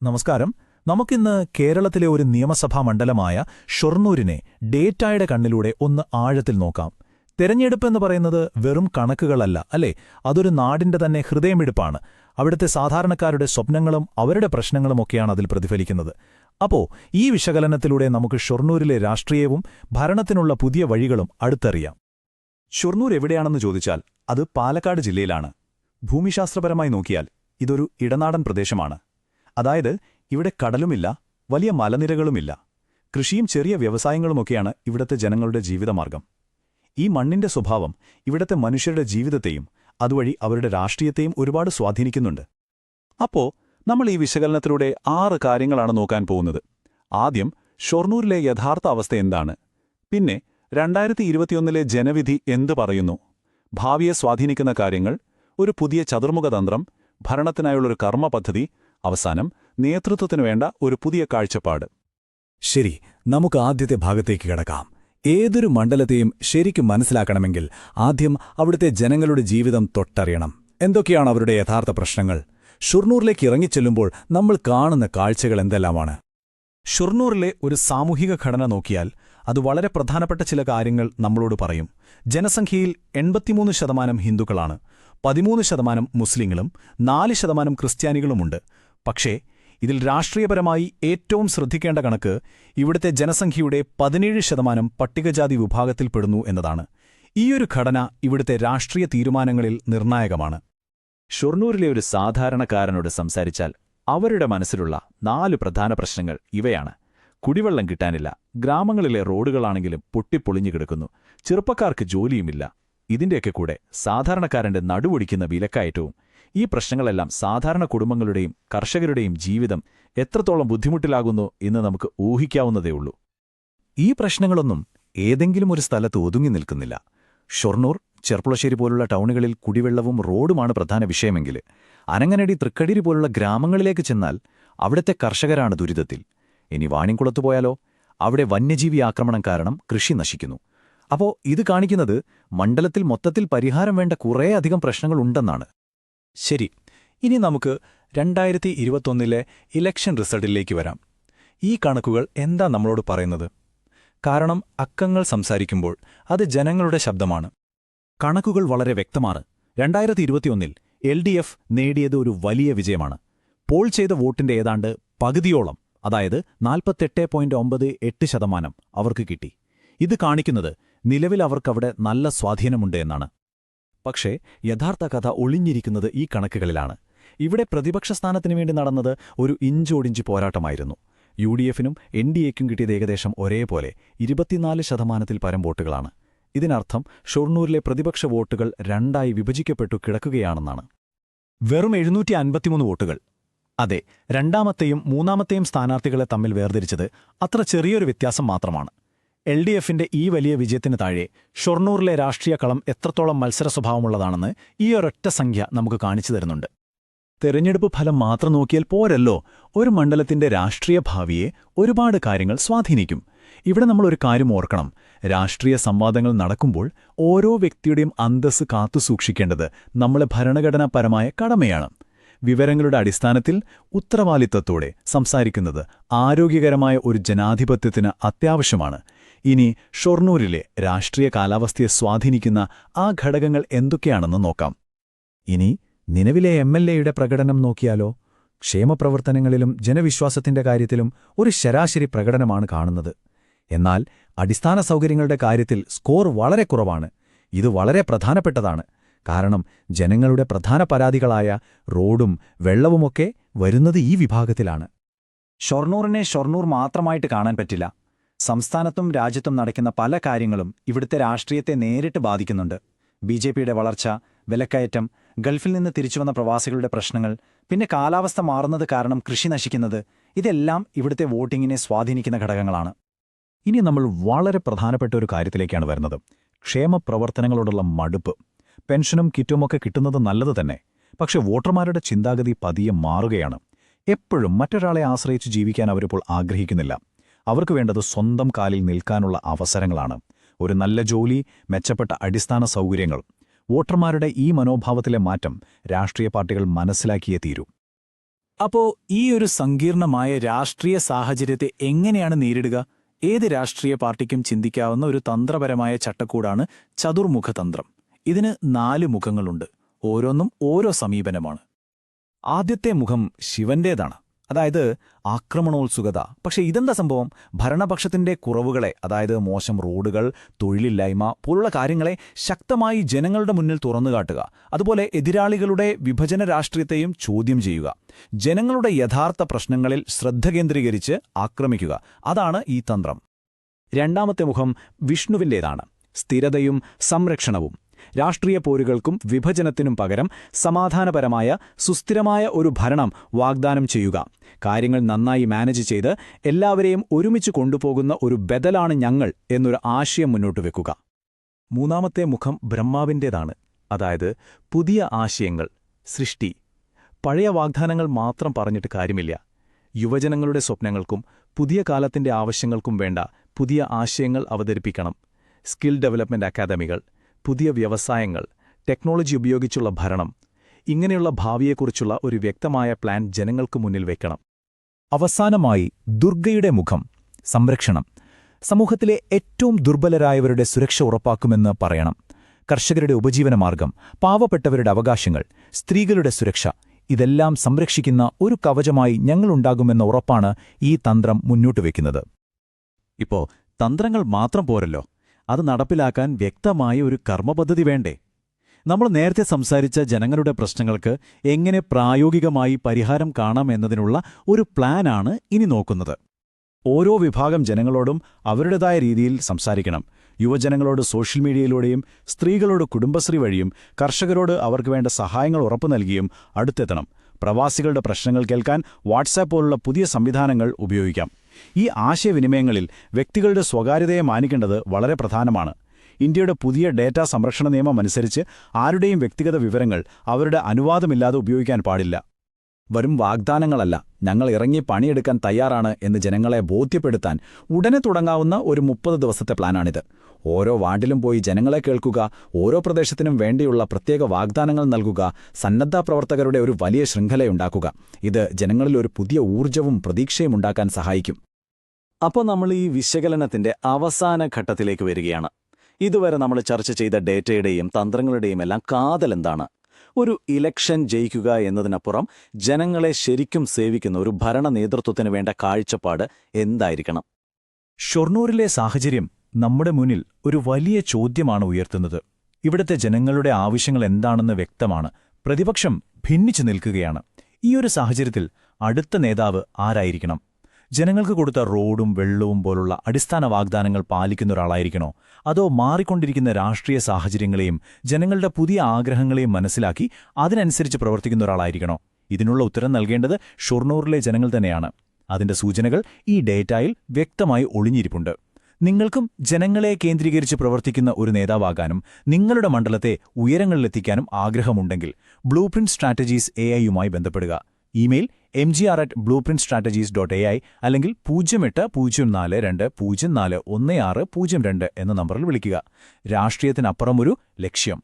നമസ്കാരം. നമുക്കിന്ന് കേരളത്തിലെ ഒരു നിയമസഭാ മണ്ഡലമായ ഷൊർണൂരിനെ ഡേറ്റായുടെ കണ്ണിലൂടെ ഒന്ന് ആഴത്തിൽ നോക്കാം. തെരഞ്ഞെടുപ്പെന്ന് പറയുന്നത് വെറും കണക്കുകളല്ല, അല്ലേ? അതൊരു നാടിന്റെ തന്നെ ഹൃദയമിടിപ്പാണ്. അവിടുത്തെ സാധാരണക്കാരുടെ സ്വപ്നങ്ങളും അവരുടെ പ്രശ്നങ്ങളുമൊക്കെയാണ് അതിൽ പ്രതിഫലിക്കുന്നത്. അപ്പോ ഈ വിശകലനത്തിലൂടെ നമുക്ക് ഷൊർണൂരിലെ രാഷ്ട്രീയവും ഭരണത്തിനുള്ള പുതിയ വഴികളും അടുത്തറിയാം. ഷൊർണൂർ എവിടെയാണെന്ന് ചോദിച്ചാൽ അത് പാലക്കാട് ജില്ലയിലാണ്. ഭൂമിശാസ്ത്രപരമായി നോക്കിയാൽ ഇതൊരു ഇടനാടൻ പ്രദേശമാണ്. അതായത് ഇവിടെ കടലുമില്ല, വലിയ മലനിരകളുമില്ല. കൃഷിയും ചെറിയ വ്യവസായങ്ങളുമൊക്കെയാണ് ഇവിടത്തെ ജനങ്ങളുടെ ജീവിതമാർഗം. ഈ മണ്ണിന്റെ സ്വഭാവം ഇവിടത്തെ മനുഷ്യരുടെ ജീവിതത്തെയും അതുവഴി അവരുടെ രാഷ്ട്രീയത്തെയും ഒരുപാട് സ്വാധീനിക്കുന്നുണ്ട്. അപ്പോ നമ്മൾ ഈ വിശകലനത്തിലൂടെ 6 കാര്യങ്ങളാണ് നോക്കാൻ പോകുന്നത്. ആദ്യം ഷൊർണൂരിലെ യഥാർത്ഥ അവസ്ഥ എന്താണ്, പിന്നെ 2021 ജനവിധി എന്തു പറയുന്നു, ഭാവിയെ സ്വാധീനിക്കുന്ന കാര്യങ്ങൾ, ഒരു പുതിയ ചതുർമുഖതന്ത്രം, ഭരണത്തിനായുള്ളൊരു കർമ്മപദ്ധതി, അവസാനം നേതൃത്വത്തിനു വേണ്ട ഒരു പുതിയ കാഴ്ചപ്പാട്. ശരി, നമുക്ക് ആദ്യത്തെ ഭാഗത്തേക്ക് കിടക്കാം. ഏതൊരു മണ്ഡലത്തെയും ശരിക്കും മനസ്സിലാക്കണമെങ്കിൽ ആദ്യം അവിടുത്തെ ജനങ്ങളുടെ ജീവിതം തൊട്ടറിയണം. എന്തൊക്കെയാണ് അവരുടെ യഥാർത്ഥ പ്രശ്നങ്ങൾ? ഷൊർണൂരിലേക്ക് ഇറങ്ങിച്ചെല്ലുമ്പോൾ നമ്മൾ കാണുന്ന കാഴ്ചകൾ എന്തെല്ലാമാണ്? ഷൊർണൂരിലെ ഒരു സാമൂഹിക ഘടന നോക്കിയാൽ അത് വളരെ പ്രധാനപ്പെട്ട ചില കാര്യങ്ങൾ നമ്മളോട് പറയും. ജനസംഖ്യയിൽ 83% ഹിന്ദുക്കളാണ്, 13% മുസ്ലിങ്ങളും, 4% ക്രിസ്ത്യാനികളുമുണ്ട്. പക്ഷേ ഇതിൽ രാഷ്ട്രീയപരമായി ഏറ്റവും ശ്രദ്ധിക്കേണ്ട കണക്ക് ഇവിടുത്തെ ജനസംഖ്യയുടെ 17% പട്ടികജാതി വിഭാഗത്തിൽപ്പെടുന്നു എന്നതാണ്. ഈയൊരു ഘടന ഇവിടുത്തെ രാഷ്ട്രീയ തീരുമാനങ്ങളിൽ നിർണായകമാണ്. ഷൊർണൂരിലെ ഒരു സാധാരണക്കാരനോട് സംസാരിച്ചാൽ അവരുടെ മനസ്സിലുള്ള 4 പ്രധാന പ്രശ്നങ്ങൾ ഇവയാണ്. കുടിവെള്ളം കിട്ടാനില്ല, ഗ്രാമങ്ങളിലെ റോഡുകളാണെങ്കിലും പൊട്ടിപ്പൊളിഞ്ഞു കിടക്കുന്നു, ചെറുപ്പക്കാർക്ക് ജോലിയുമില്ല. ഇതിന്റെയൊക്കെ കൂടെ സാധാരണക്കാരന്റെ നടുവൊടിക്കുന്ന വിലക്കയറ്റവും. ഈ പ്രശ്നങ്ങളെല്ലാം സാധാരണ കുടുംബങ്ങളുടെയും കർഷകരുടെയും ജീവിതം എത്രത്തോളം ബുദ്ധിമുട്ടിലാകുന്നു എന്ന് നമുക്ക് ഊഹിക്കാവുന്നതേയുള്ളൂ. ഈ പ്രശ്നങ്ങളൊന്നും ഏതെങ്കിലും ഒരു സ്ഥലത്ത് ഒതുങ്ങി നിൽക്കുന്നില്ല. ഷൊർണൂർ, ചെർപ്പുളശ്ശേരി പോലുള്ള ടൗണുകളിൽ കുടിവെള്ളവും റോഡുമാണ് പ്രധാന വിഷയമെങ്കിൽ അനങ്ങനടി, തൃക്കടിരി പോലുള്ള ഗ്രാമങ്ങളിലേക്ക് ചെന്നാൽ അവിടുത്തെ കർഷകരാണ് ദുരിതത്തിൽ. ഇനി വാണിംകുളത്ത് പോയാലോ, അവിടെ വന്യജീവി ആക്രമണം കാരണം കൃഷി നശിക്കുന്നു. അപ്പോ ഇത് കാണിക്കുന്നത് മണ്ഡലത്തിൽ മൊത്തത്തിൽ പരിഹാരം വേണ്ട കുറേയധികം പ്രശ്നങ്ങളുണ്ടെന്നാണ്. ശരി, ഇനി നമുക്ക് 2021 ഇലക്ഷൻ റിസൾട്ടിലേക്ക് വരാം. ഈ കണക്കുകൾ എന്താ നമ്മളോട് പറയുന്നത്? കാരണം അക്കങ്ങൾ സംസാരിക്കുമ്പോൾ അത് ജനങ്ങളുടെ ശബ്ദമാണ്. കണക്കുകൾ വളരെ വ്യക്തമാണ്. 2021 LDF നേടിയത് ഒരു വലിയ വിജയമാണ്. പോൾ ചെയ്ത വോട്ടിന്റെ ഏതാണ്ട് പകുതിയോളം, അതായത് 48.98% അവർക്ക് കിട്ടി. ഇത് കാണിക്കുന്നത് നിലവിൽ അവർക്കവിടെ നല്ല സ്വാധീനമുണ്ട് എന്നാണ്. പക്ഷേ യഥാർത്ഥ കഥ ഒളിഞ്ഞിരിക്കുന്നത് ഈ കണക്കുകളിലാണ്. ഇവിടെ പ്രതിപക്ഷ സ്ഥാനത്തിനു വേണ്ടി നടന്നത് ഒരു ഇഞ്ചോടിഞ്ച് പോരാട്ടമായിരുന്നു. UDFനും NDAയ്ക്കും കിട്ടിയത് ഏകദേശം ഒരേപോലെ 24% പരം വോട്ടുകളാണ്. ഇതിനർത്ഥം ഷൊർണൂരിലെ പ്രതിപക്ഷ വോട്ടുകൾ 2ആയി വിഭജിക്കപ്പെട്ടു കിടക്കുകയാണെന്നാണ്. വെറും 753 വോട്ടുകൾ. അതെ, രണ്ടാമത്തെയും മൂന്നാമത്തെയും സ്ഥാനാർത്ഥികളെ തമ്മിൽ വേർതിരിച്ചത് അത്ര ചെറിയൊരു വ്യത്യാസം മാത്രമാണ്. LDFന്റെ ഈ വലിയ വിജയത്തിന് താഴെ ഷൊർണൂരിലെ രാഷ്ട്രീയ കളം എത്രത്തോളം മത്സര സ്വഭാവമുള്ളതാണെന്ന് ഈ ഒരൊറ്റ സംഖ്യ നമുക്ക് കാണിച്ചു തരുന്നുണ്ട്. തെരഞ്ഞെടുപ്പ് ഫലം മാത്രം നോക്കിയാൽ പോരല്ലോ, ഒരു മണ്ഡലത്തിന്റെ രാഷ്ട്രീയ ഭാവിയെ ഒരുപാട് കാര്യങ്ങൾ സ്വാധീനിക്കും. ഇവിടെ നമ്മളൊരു കാര്യം ഓർക്കണം. രാഷ്ട്രീയ സംവാദങ്ങൾ നടക്കുമ്പോൾ ഓരോ വ്യക്തിയുടെയും അന്തസ്സ് കാത്തുസൂക്ഷിക്കേണ്ടത് നമ്മളെ ഭരണഘടനാപരമായ കടമയാണ്. വിവരങ്ങളുടെ അടിസ്ഥാനത്തിൽ ഉത്തരവാദിത്തത്തോടെ സംസാരിക്കുന്നത് ആരോഗ്യകരമായ ഒരു ജനാധിപത്യത്തിന് അത്യാവശ്യമാണ്. ഇനി ഷൊർണൂരിലെ രാഷ്ട്രീയ കാലാവസ്ഥയെ സ്വാധീനിക്കുന്ന ആ ഘടകങ്ങൾ എന്തൊക്കെയാണെന്ന് നോക്കാം. ഇനി നിലവിലെ MLAയുടെ പ്രകടനം നോക്കിയാലോ? ക്ഷേമപ്രവർത്തനങ്ങളിലും ജനവിശ്വാസത്തിന്റെ കാര്യത്തിലും ഒരു ശരാശരി പ്രകടനമാണ് കാണുന്നത്. എന്നാൽ അടിസ്ഥാന സൗകര്യങ്ങളുടെ കാര്യത്തിൽ സ്കോർ വളരെ കുറവാണ്. ഇത് വളരെ പ്രധാനപ്പെട്ടതാണ്. കാരണം ജനങ്ങളുടെ പ്രധാന പരാതികളായ റോഡും വെള്ളവുമൊക്കെ വരുന്നത് ഈ വിഭാഗത്തിലാണ്. ഷൊർണൂറിനെ ഷൊർണൂർ മാത്രമായിട്ട് കാണാൻ പറ്റില്ല. സംസ്ഥാനത്തും രാജ്യത്തും നടക്കുന്ന പല കാര്യങ്ങളും ഇവിടുത്തെ രാഷ്ട്രീയത്തെ നേരിട്ട് ബാധിക്കുന്നുണ്ട്. BJPയുടെ വളർച്ച, വിലക്കയറ്റം, ഗൾഫിൽ നിന്ന് തിരിച്ചുവന്ന പ്രവാസികളുടെ പ്രശ്നങ്ങൾ, പിന്നെ കാലാവസ്ഥ മാറുന്നത് കാരണം കൃഷി നശിക്കുന്നത്, ഇതെല്ലാം ഇവിടുത്തെ വോട്ടിങ്ങിനെ സ്വാധീനിക്കുന്ന ഘടകങ്ങളാണ്. ഇനി നമ്മൾ വളരെ പ്രധാനപ്പെട്ട ഒരു കാര്യത്തിലേക്കാണ് വരുന്നത്. ക്ഷേമപ്രവർത്തനങ്ങളോടുള്ള മടുപ്പ്. പെൻഷനും കിറ്റുമൊക്കെ കിട്ടുന്നത് നല്ലത് തന്നെ. പക്ഷെ വോട്ടർമാരുടെ ചിന്താഗതി പതിയെ മാറുകയാണ്. എപ്പോഴും മറ്റൊരാളെ ആശ്രയിച്ച് ജീവിക്കാൻ അവരിപ്പോൾ ആഗ്രഹിക്കുന്നില്ല. അവർക്ക് വേണ്ടത് സ്വന്തം കാലിൽ നിൽക്കാനുള്ള അവസരങ്ങളാണ്. ഒരു നല്ല ജോലി, മെച്ചപ്പെട്ട അടിസ്ഥാന സൗകര്യങ്ങൾ. വോട്ടർമാരുടെ ഈ മനോഭാവത്തിലെ മാറ്റം രാഷ്ട്രീയ പാർട്ടികൾ മനസ്സിലാക്കിയേ തീരൂ. അപ്പോ ഈ ഒരു സങ്കീർണമായ രാഷ്ട്രീയ സാഹചര്യത്തെ എങ്ങനെയാണ് നേരിടുക? ഏത് രാഷ്ട്രീയ പാർട്ടിക്കും ചിന്തിക്കാവുന്ന ഒരു തന്ത്രപരമായ ചട്ടക്കൂടാണ് ചതുർമുഖതന്ത്രം. ഇതിന് 4 മുഖങ്ങളുണ്ട്. ഓരോന്നും ഓരോ സമീപനമാണ്. ആദ്യത്തെ മുഖം ശിവന്റേതാണ്, അതായത് ആക്രമണോത്സുകത. പക്ഷേ ഇതെന്താ സംഭവം? ഭരണപക്ഷത്തിന്റെ കുറവുകളെ, അതായത് മോശം റോഡുകൾ, തൊഴിലില്ലായ്മ പോലുള്ള കാര്യങ്ങളെ ശക്തമായി ജനങ്ങളുടെ മുന്നിൽ തുറന്നുകാട്ടുക. അതുപോലെ എതിരാളികളുടെ വിഭജന രാഷ്ട്രീയത്തെയും ചോദ്യം ചെയ്യുക. ജനങ്ങളുടെ യഥാർത്ഥ പ്രശ്നങ്ങളിൽ ശ്രദ്ധ കേന്ദ്രീകരിച്ച് ആക്രമിക്കുക. അതാണ് ഈ തന്ത്രം. രണ്ടാമത്തെ മുഖം വിഷ്ണുവിൻ്റേതാണ്. സ്ഥിരതയും സംരക്ഷണവും. രാഷ്ട്രീയ പോരുകൾക്കും വിഭജനത്തിനും പകരം സമാധാനപരമായ സുസ്ഥിരമായ ഒരു ഭരണം വാഗ്ദാനം ചെയ്യുക. കാര്യങ്ങൾ നന്നായി മാനേജ് ചെയ്ത് എല്ലാവരെയും ഒരുമിച്ച് കൊണ്ടുപോകുന്ന ഒരു ബദലാണ് ഞങ്ങൾ എന്നൊരു ആശയം മുന്നോട്ട് വെക്കുക. മൂന്നാമത്തെ മുഖം ബ്രഹ്മാവിൻ്റേതാണ്, അതായത് പുതിയ ആശയങ്ങൾ, സൃഷ്ടി. പഴയ വാഗ്ദാനങ്ങൾ മാത്രം പറഞ്ഞിട്ട് കാര്യമില്ല. യുവജനങ്ങളുടെ സ്വപ്നങ്ങൾക്കും പുതിയ കാലത്തിന്റെ ആവശ്യങ്ങൾക്കും വേണ്ട പുതിയ ആശയങ്ങൾ അവതരിപ്പിക്കണം. സ്കിൽ ഡെവലപ്മെന്റ് അക്കാദമികൾ, പുതിയ വ്യവസായങ്ങൾ, ടെക്നോളജി ഉപയോഗിച്ചുള്ള ഭരണം, ഇങ്ങനെയുള്ള ഭാവിയെക്കുറിച്ചുള്ള ഒരു വ്യക്തമായ പ്ലാൻ ജനങ്ങൾക്ക് മുന്നിൽ വെക്കണം. അവസാനമായി ദുർഗയുടെ മുഖം, സംരക്ഷണം. സമൂഹത്തിലെ ഏറ്റവും ദുർബലരായവരുടെ സുരക്ഷ ഉറപ്പാക്കുമെന്ന് പറയണം. കർഷകരുടെ ഉപജീവനമാർഗം, പാവപ്പെട്ടവരുടെ അവകാശങ്ങൾ, സ്ത്രീകളുടെ സുരക്ഷ, ഇതെല്ലാം സംരക്ഷിക്കുന്ന ഒരു കവചമായി ഞങ്ങളുണ്ടാകുമെന്ന ഉറപ്പാണ് ഈ തന്ത്രം മുന്നോട്ട് വയ്ക്കുന്നത്. ഇപ്പോ തന്ത്രങ്ങൾ മാത്രം പോരല്ലോ, അത് നടപ്പിലാക്കാൻ വ്യക്തമായ ഒരു കർമ്മപദ്ധതി വേണ്ടേ? നമ്മൾ നേരത്തെ സംസാരിച്ച ജനങ്ങളുടെ പ്രശ്നങ്ങൾക്ക് എങ്ങനെ പ്രായോഗികമായി പരിഹാരം കാണാം എന്നതിനുള്ള ഒരു പ്ലാനാണ് ഇനി നോക്കുന്നത്. ഓരോ വിഭാഗം ജനങ്ങളോടും അവരുടേതായ രീതിയിൽ സംസാരിക്കണം. യുവജനങ്ങളോട് സോഷ്യൽ മീഡിയയിലൂടെയും, സ്ത്രീകളോട് കുടുംബശ്രീ വഴിയും, കർഷകരോട് അവർക്ക് വേണ്ട സഹായങ്ങൾ ഉറപ്പു നൽകിയും അടുത്തെത്തണം. പ്രവാസികളുടെ പ്രശ്നങ്ങൾ കേൾക്കാൻ വാട്സാപ്പ് പോലുള്ള പുതിയ സംവിധാനങ്ങൾ ഉപയോഗിക്കാം. ഈ ആശയവിനിമയങ്ങളിൽ വ്യക്തികളുടെ സ്വകാര്യതയെ മാനിക്കേണ്ടത് വളരെ പ്രധാനമാണ്. ഇന്ത്യയുടെ പുതിയ ഡേറ്റാ സംരക്ഷണ നിയമം അനുസരിച്ച് ആരുടെയും വ്യക്തിഗത വിവരങ്ങൾ അവരുടെ അനുവാദമില്ലാതെ ഉപയോഗിക്കാൻ പാടില്ല. വരും വാഗ്ദാനങ്ങളല്ല, ഞങ്ങൾ ഇറങ്ങി പണിയെടുക്കാൻ തയ്യാറാണ് എന്ന് ജനങ്ങളെ ബോധ്യപ്പെടുത്താൻ ഉടനെ തുടങ്ങാവുന്ന ഒരു 30 ദിവസത്തെ പ്ലാനാണിത്. ഓരോ വാർഡിലും പോയി ജനങ്ങളെ കേൾക്കുക, ഓരോ പ്രദേശത്തിനും വേണ്ടിയുള്ള പ്രത്യേക വാഗ്ദാനങ്ങൾ നൽകുക, സന്നദ്ധ പ്രവർത്തകരുടെ ഒരു വലിയ ശൃംഖലയുണ്ടാക്കുക. ഇത് ജനങ്ങളിൽ ഒരു പുതിയ ഊർജ്ജവും പ്രതീക്ഷയും ഉണ്ടാക്കാൻ സഹായിക്കും. അപ്പോൾ നമ്മൾ ഈ വിശകലനത്തിന്റെ അവസാന ഘട്ടത്തിലേക്ക് വരികയാണ്. ഇതുവരെ നമ്മൾ ചർച്ച ചെയ്ത ഡേറ്റയുടെയും തന്ത്രങ്ങളുടെയും എല്ലാം കാതലെന്താണ്? ഒരു ഇലക്ഷൻ ജയിക്കുക എന്നതിനപ്പുറം ജനങ്ങളെ ശരിക്കും സേവിക്കുന്ന ഒരു ഭരണ നേതൃത്വത്തിന് വേണ്ട കാഴ്ചപ്പാട് എന്തായിരിക്കണം? ഷൊർണൂരിലെ സാഹചര്യം നമ്മുടെ മുന്നിൽ ഒരു വലിയ ചോദ്യമാണ് ഉയർത്തുന്നത്. ഇവിടുത്തെ ജനങ്ങളുടെ ആവശ്യങ്ങൾ എന്താണെന്ന് വ്യക്തമാണ്. പ്രതിപക്ഷം ഭിന്നിച്ചു നിൽക്കുകയാണ്. ഈയൊരു സാഹചര്യത്തിൽ അടുത്ത നേതാവ് ആരായിരിക്കണം? ജനങ്ങൾക്ക് കൊടുത്ത റോഡും വെള്ളവും പോലുള്ള അടിസ്ഥാന വാഗ്ദാനങ്ങൾ പാലിക്കുന്ന ഒരാളായിരിക്കണോ? അതോ മാറിക്കൊണ്ടിരിക്കുന്ന രാഷ്ട്രീയ സാഹചര്യങ്ങളെയും ജനങ്ങളുടെ പുതിയ ആഗ്രഹങ്ങളെയും മനസ്സിലാക്കി അതിനനുസരിച്ച് പ്രവർത്തിക്കുന്ന ഒരാളായിരിക്കണോ? ഇതിനുള്ള ഉത്തരം നൽകേണ്ടത് ഷൊർണൂറിലെ ജനങ്ങൾ തന്നെയാണ്. അതിന്റെ സൂചനകൾ ഈ ഡേറ്റയിൽ വ്യക്തമായി ഒളിഞ്ഞിരിപ്പുണ്ട്. നിങ്ങൾക്കും ജനങ്ങളെ കേന്ദ്രീകരിച്ച് പ്രവർത്തിക്കുന്ന ഒരു നേതാവാകാനും നിങ്ങളുടെ മണ്ഡലത്തെ ഉയരങ്ങളിലെത്തിക്കാനും ആഗ്രഹമുണ്ടെങ്കിൽ ബ്ലൂപ്രിന്റ് സ്ട്രാറ്റജീസ് AI-യുമായി ബന്ധപ്പെടുക. ഇമെയിൽ mgr@blueprintstrategies.ai അല്ലെങ്കിൽ 080420416002 എന്ന നമ്പറിൽ വിളിക്കുക. രാഷ്ട്രീയത്തിനപ്പുറമൊരു ലക്ഷ്യം.